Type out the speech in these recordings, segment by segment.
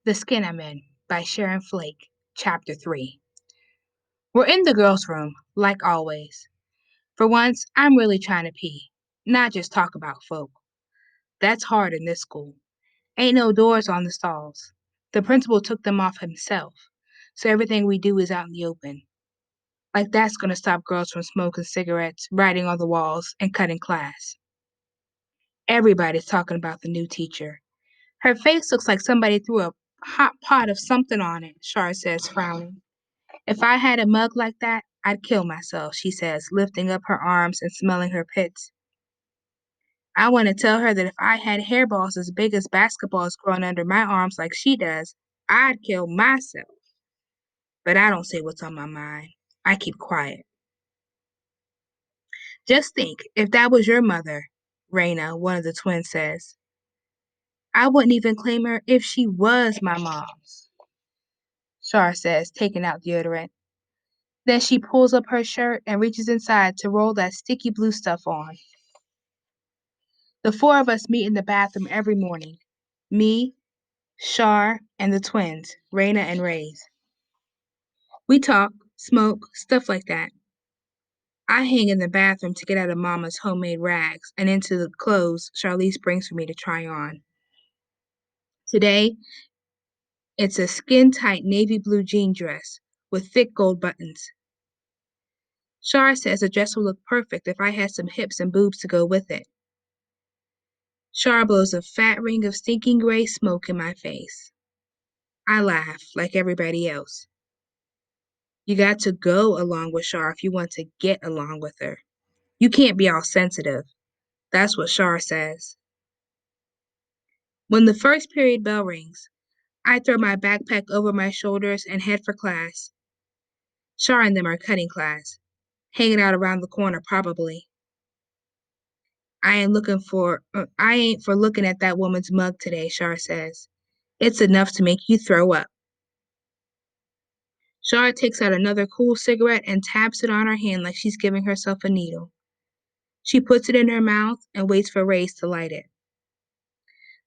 The Skin I'm In by Sharon Flake, Chapter 3. We're in the girls' room, like always. For once, I'm really trying to pee, not just talk about folk. That's hard in this school. Ain't no doors on the stalls. The principal took them off himself, so everything we do is out in the open. Like that's gonna stop girls from smoking cigarettes, writing on the walls, and cutting class. Everybody's talking about the new teacher. Her face looks like somebody threw a hot pot of something on it, Char says, frowning. If I had a mug like that, I'd kill myself, she says, lifting up her arms and smelling her pits. I want to tell her that if I had hairballs as big as basketballs growing under my arms like she does, I'd kill myself. But I don't say what's on my mind. I keep quiet. Just think, if that was your mother, Raina, one of the twins says, I wouldn't even claim her if she was my mom's, Shar says, taking out deodorant. Then she pulls up her shirt and reaches inside to roll that sticky blue stuff on. The four of us meet in the bathroom every morning. Me, Shar, and the twins, Raina and Rays. We talk, smoke, stuff like that. I hang in the bathroom to get out of Mama's homemade rags and into the clothes Charlize brings for me to try on. Today, it's a skin-tight navy blue jean dress with thick gold buttons. Shar says the dress will look perfect if I had some hips and boobs to go with it. Shar blows a fat ring of stinking gray smoke in my face. I laugh, like everybody else. You got to go along with Shar if you want to get along with her. You can't be all sensitive. That's what Shar says. When the first period bell rings, I throw my backpack over my shoulders and head for class. Shar and them are cutting class, hanging out around the corner probably. I ain't for looking at that woman's mug today, Shar says. It's enough to make you throw up. Shar takes out another cool cigarette and taps it on her hand like she's giving herself a needle. She puts it in her mouth and waits for Race to light it.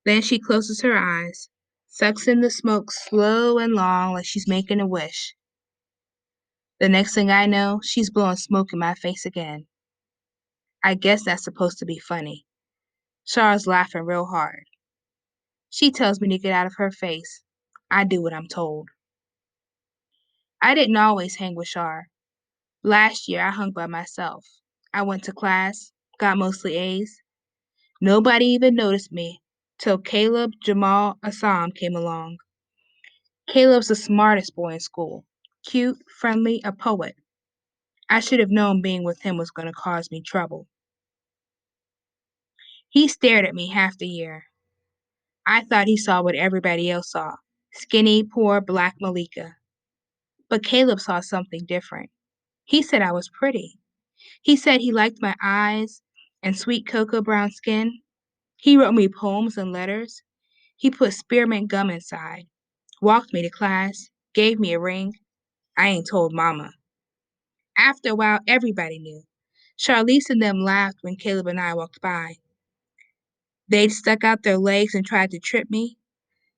Then she closes her eyes, sucks in the smoke slow and long like she's making a wish. The next thing I know, she's blowing smoke in my face again. I guess that's supposed to be funny. Shar's laughing real hard. She tells me to get out of her face. I do what I'm told. I didn't always hang with Shar. Last year, I hung by myself. I went to class, got mostly A's. Nobody even noticed me till Caleb Jamal Assam came along. Caleb's the smartest boy in school. Cute, friendly, a poet. I should have known being with him was going to cause me trouble. He stared at me half the year. I thought he saw what everybody else saw. Skinny, poor, black Malika. But Caleb saw something different. He said I was pretty. He said he liked my eyes and sweet cocoa brown skin. He wrote me poems and letters. He put spearmint gum inside, walked me to class, gave me a ring. I ain't told Mama. After a while, everybody knew. Charlize and them laughed when Caleb and I walked by. They'd stuck out their legs and tried to trip me.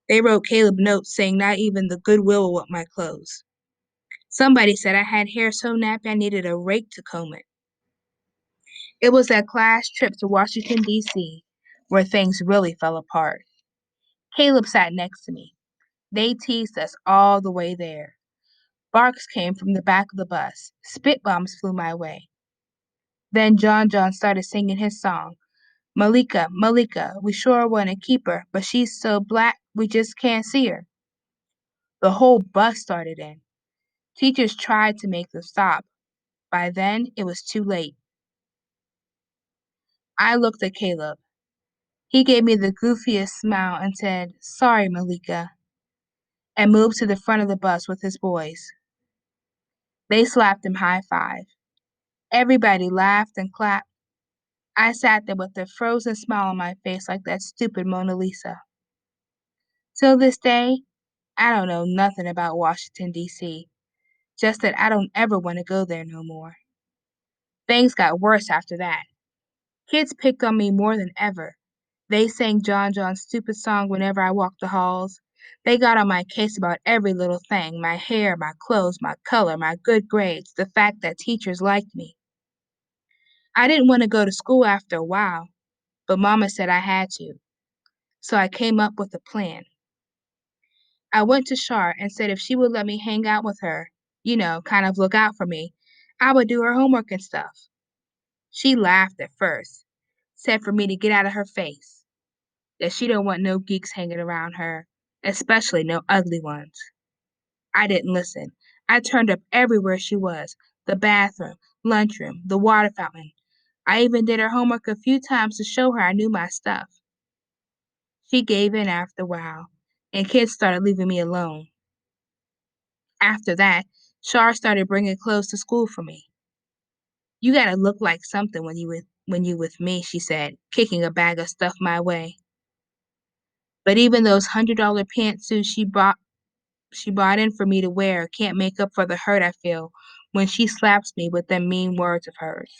They wrote Caleb notes saying not even the Goodwill will want my clothes. Somebody said I had hair so nappy I needed a rake to comb it. It was that class trip to Washington, D.C., where things really fell apart. Caleb sat next to me. They teased us all the way there. Barks came from the back of the bus. Spit bombs flew my way. Then John started singing his song. Malika, Malika, we sure want to keep her, but she's so black we just can't see her. The whole bus started in. Teachers tried to make them stop. By then, it was too late. I looked at Caleb. He gave me the goofiest smile and said, Sorry, Malika, and moved to the front of the bus with his boys. They slapped him high five. Everybody laughed and clapped. I sat there with a frozen smile on my face like that stupid Mona Lisa. Till this day, I don't know nothing about Washington, D.C., just that I don't ever want to go there no more. Things got worse after that. Kids picked on me more than ever. They sang John's stupid song whenever I walked the halls. They got on my case about every little thing, my hair, my clothes, my color, my good grades, the fact that teachers liked me. I didn't want to go to school after a while, but Mama said I had to, so I came up with a plan. I went to Shar and said if she would let me hang out with her, kind of look out for me, I would do her homework and stuff. She laughed at first, said for me to get out of her face, that she don't want no geeks hanging around her, especially no ugly ones. I didn't listen. I turned up everywhere she was, the bathroom, lunchroom, the water fountain. I even did her homework a few times to show her I knew my stuff. She gave in after a while, and kids started leaving me alone. After that, Shar started bringing clothes to school for me. You gotta look like something when you with me, she said, kicking a bag of stuff my way. But even those $100 pantsuits she bought in for me to wear can't make up for the hurt I feel when she slaps me with them mean words of hers.